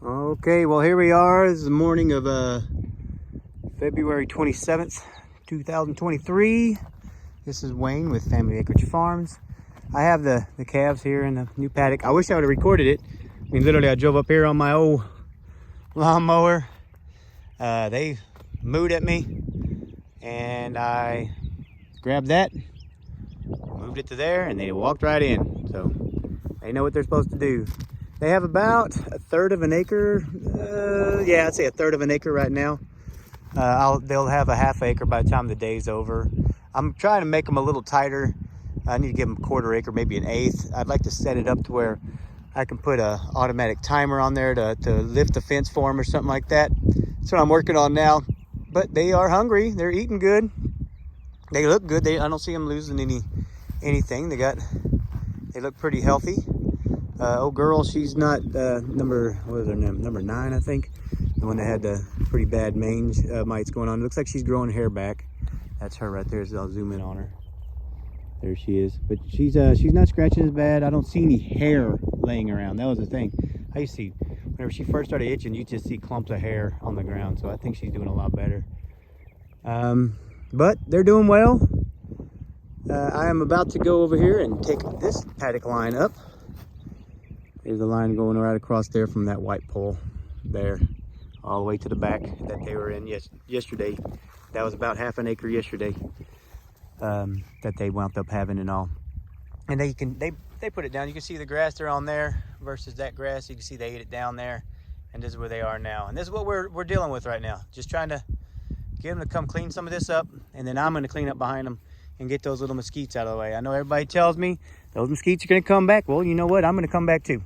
Okay, well here we are. This is the morning of February 27th, 2023. This is Wayne with Family Acreage Farms. I have the calves here in the new paddock. I wish I would have recorded it. I mean, literally I drove up here on my old lawnmower. They mooed at me and I grabbed that, moved it to there, and they walked right in. So they know what they're supposed to do. They have about a third of an acre. Yeah, I'd say a third of an acre right now. They'll have a half acre by the time the day's over. I'm trying to make them a little tighter. I need to give them a quarter acre, maybe an eighth. I'd like to set it up to where I can put a automatic timer on there to lift the fence for them or something like that. That's what I'm working on now. But they are hungry. They're eating good. They look good. I don't see them losing anything. They look pretty healthy. Old girl, she's not what is her name? Number 9, I think. The one that had the pretty bad mange mites going on. It looks like she's growing hair back. That's her right there. So I'll zoom in on her. There she is. But she's not scratching as bad. I don't see any hair laying around. That was the thing. I used to see, whenever she first started itching, you just see clumps of hair on the ground. So I think she's doing a lot better. But they're doing well. I am about to go over here and take this paddock line up. There's a line going right across there from that white pole there, all the way to the back that they were in yesterday. That was about half an acre yesterday that they wound up having and all. And they put it down. You can see the grass they're on there versus that grass. You can see they ate it down there, and this is where they are now. And this is what we're dealing with right now. Just trying to get them to come clean some of this up, and then I'm going to clean up behind them and get those little mesquites out of the way. I know everybody tells me those mesquites are going to come back. Well, you know what? I'm going to come back too.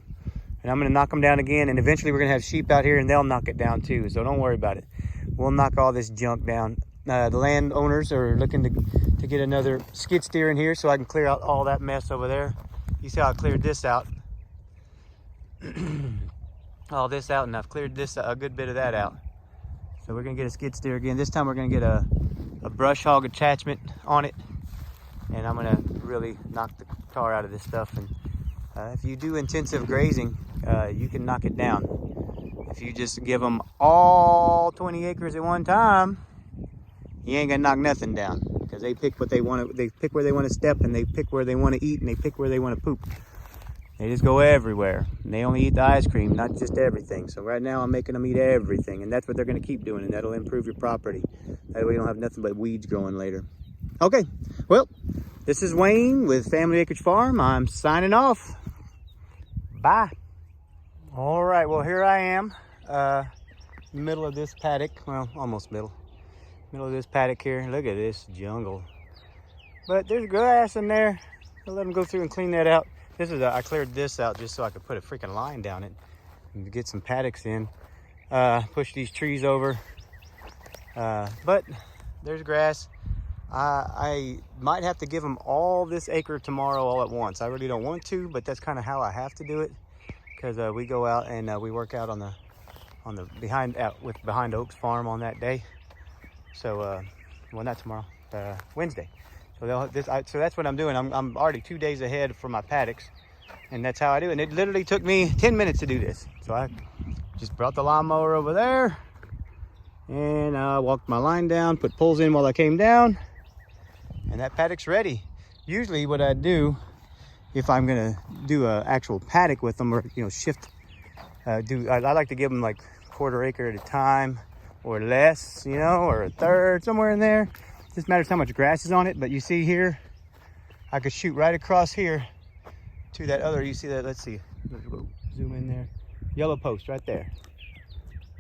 And I'm going to knock them down again. And eventually we're going to have sheep out here and they'll knock it down too. So don't worry about it. We'll knock all this junk down. The landowners are looking to get another skid steer in here so I can clear out all that mess over there. You see how I cleared this out. All this out, and I've cleared this a good bit of that out. So we're going to get a skid steer again. This time we're going to get a brush hog attachment on it. And I'm going to really knock the tar out of this stuff. And if you do intensive grazing, you can knock it down. If you just give them all 20 acres at one time, you ain't gonna knock nothing down, because they pick what they want to. They pick where they want to step, and they pick where they want to eat, and they pick where they want to poop. They just go everywhere. And they only eat the ice cream, not just everything. So right now I'm making them eat everything, and that's what they're gonna keep doing, and that'll improve your property. That way you don't have nothing but weeds growing later. Okay, well, this is Wayne with Family Acreage Farm. I'm signing off. Bye. All right, well, here I am, middle of this paddock. Well, almost middle of this paddock here. Look at this jungle. But there's grass in there. I'll let them go through and clean that out. I cleared this out just so I could put a freaking line down it and get some paddocks in. Push these trees over. But there's grass. I might have to give them all this acre tomorrow all at once. I really don't want to, but that's kind of how I have to do it, because we go out and we work out on the behind Oaks Farm on that day. So well, not tomorrow, Wednesday. So so that's what I'm doing. I'm already 2 days ahead for my paddocks, and that's how I do it. And it literally took me 10 minutes to do this. So I just brought the lawnmower over there, and I walked my line down, put poles in while I came down. And that paddock's ready. Usually what I do, if I'm gonna do a actual paddock with them, or shift, I like to give them like quarter acre at a time or less, or a third, somewhere in there. It just matters how much grass is on it. But you see here, I could shoot right across here to that other, you see that, let's see, let's go zoom in there. Yellow post right there.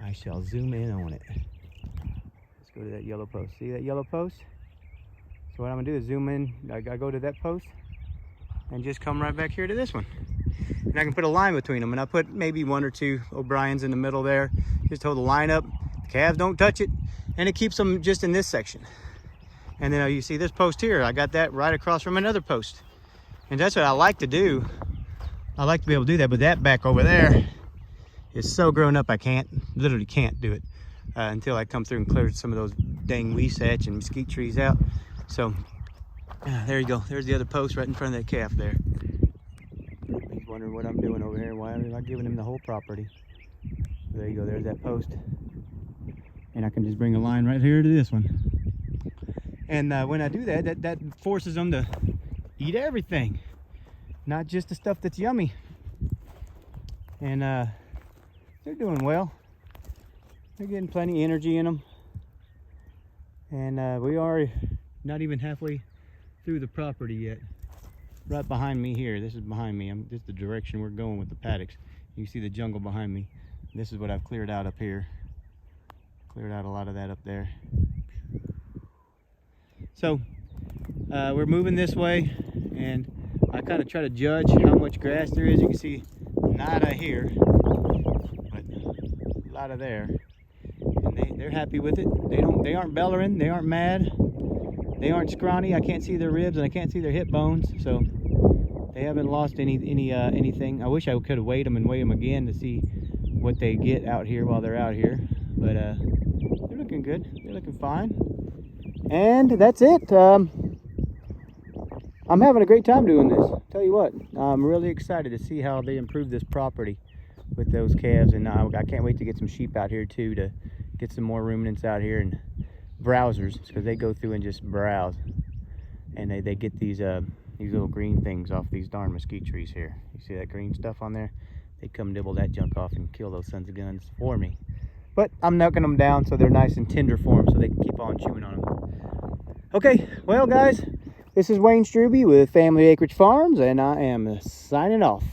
I shall zoom in on it. Let's go to that yellow post. See that yellow post? So what I'm gonna do is zoom in, I go to that post and just come right back here to this one. And I can put a line between them, and I put maybe 1 or 2 O'Briens in the middle there. Just hold the line up, the calves don't touch it, and it keeps them just in this section. And then you see this post here, I got that right across from another post. And that's what I like to do. I like to be able to do that, but that back over there is so grown up literally can't do it until I come through and clear some of those dang weesach and mesquite trees out. So there you go. There's the other post right in front of that calf there. He's wondering what I'm doing over here. Why am I not giving him the whole property? So there you go, there's that post. And I can just bring a line right here to this one. And when I do that, that forces them to eat everything, not just the stuff that's yummy. And they're doing well. They're getting plenty of energy in them. And we are not even halfway through the property yet. Right behind me here, this is behind me. This is the direction we're going with the paddocks. You see the jungle behind me. This is what I've cleared out up here. Cleared out a lot of that up there. So we're moving this way, and I kind of try to judge how much grass there is. You can see nada here, but a lot of there. And they're happy with it. They aren't bellowing. They aren't mad. They aren't scrawny. I can't see their ribs and I can't see their hip bones. So they haven't lost anything. I wish I could have weighed them and weighed them again to see what they get out here while they're out here. But they're looking good. They're looking fine. And that's it. I'm having a great time doing this. Tell you what, I'm really excited to see how they improve this property with those calves. And I can't wait to get some sheep out here too, to get some more ruminants out here, and browsers, because they go through and just browse. And they get these little green things off these darn mesquite trees here. You see that green stuff on there? They come nibble that junk off and kill those sons of guns for me. But I'm knocking them down so they're nice and tender for them, so they can keep on chewing on them. Okay, well guys, this is Wayne Struby with Family Acreage Farms, and I am signing off.